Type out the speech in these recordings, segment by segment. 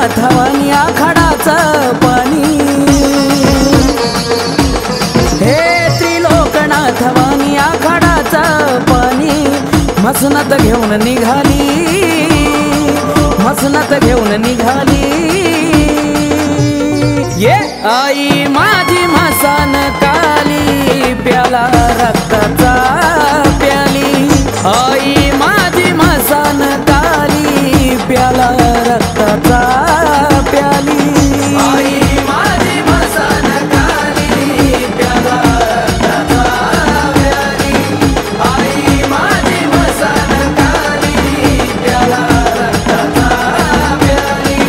त्रिलोकनाथवानी आखाडाचं पाणी, हे त्रिलोकनाथवानी आखाडाचं पाणी मसनत घेऊन निघाली, मसनत घेऊन निघाली। ये आई माझी मसान काली प्याला रक्ताचा प्याली, आई माझी मसान काली प्याला रक्ताचा प्याली, आई माझी मसान काली प्याला रक्ताचा प्याली, आई माझी मसान काली प्याला रक्ताचा प्याली।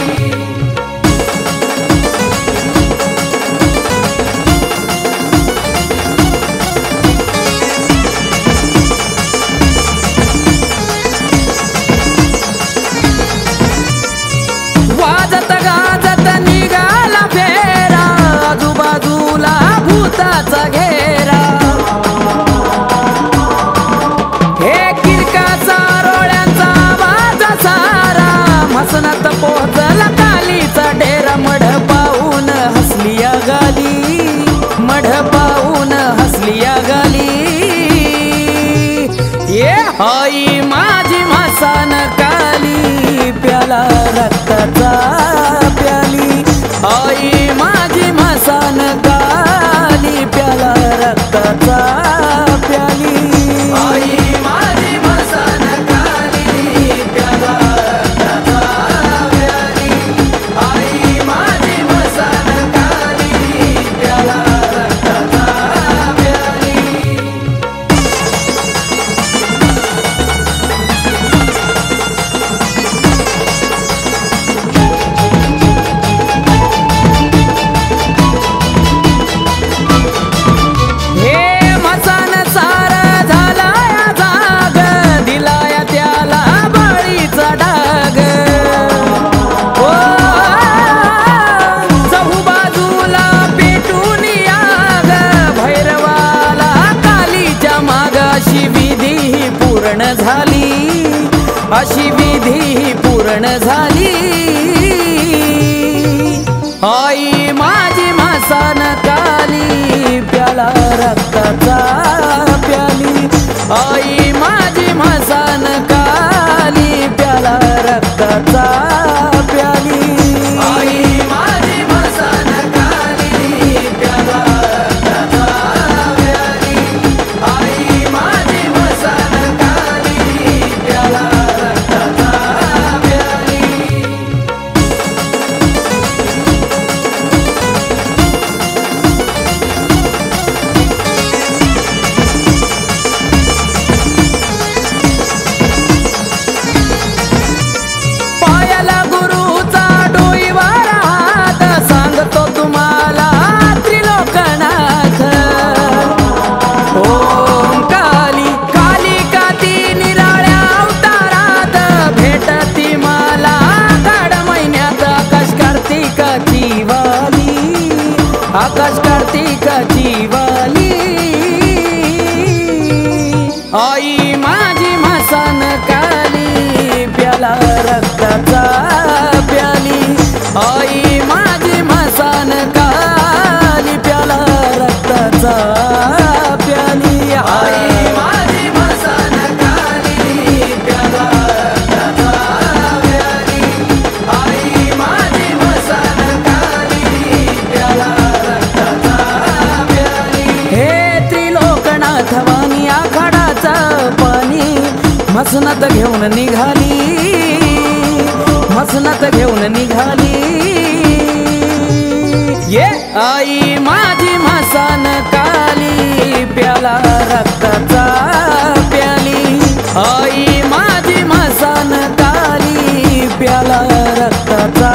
वाजत गाजत निघाला फेरा, आजूबाजूला भूताचा घेरा, हे किरकाचा रोळ्यांचा आवाज सारा, मसनात पोहोचला कालीचा डेरा, मढ पाहून हसली या गाली, मढ पाहून हसली या गाली। ये आई माझी मसान काली प्याला रक्ताचा प्याली, आई माझी मसान काली प्याला रक्ताचा प्याली, आई माझी मसान काली प्याला रक्ताचा प्याली, आई माझी मसान काली प्याला रक्ताचा प्याली। अशी विधी पूर्ण झाली, आई माझी मसान काली प्याला रक्ताचा प्याली, आई माझी मसान काली प्याला रक्ताचा प्याली, आई माझी मसान काली प्याला रक्ताचा प्याली, आई माझी मसान काली प्याला रक्ताचा प्याली। पायाला गुरुचा डोईवर हात, सांगतो तुम्हाला त्रिलोकनाथ, ओम काली काली काती निराळ्या अवतारात, भेटती मला गाड महिन्यात आकाश कार्तिकाची वाली, आकाश कार्तिकाची वाली। आई माझी मसान काली प्याला रक्ताचा प्याली, आई माझी मसान काली प्याला रक्ताचा प्याली, आई माझी मसान काली प्याला रक्ताचा प्याली, आई माझी मसान काली प्याला रक्ताचा प्याली। हे त्रिलोकनाथवानी आखाडाचं पाणी मसनत घेऊन निघाली, मसनत घेऊन निघाली। ये आई माझी मसान काली प्याला रक्ताचा प्याली, आई माझी मसान काली प्याला रक्ताचा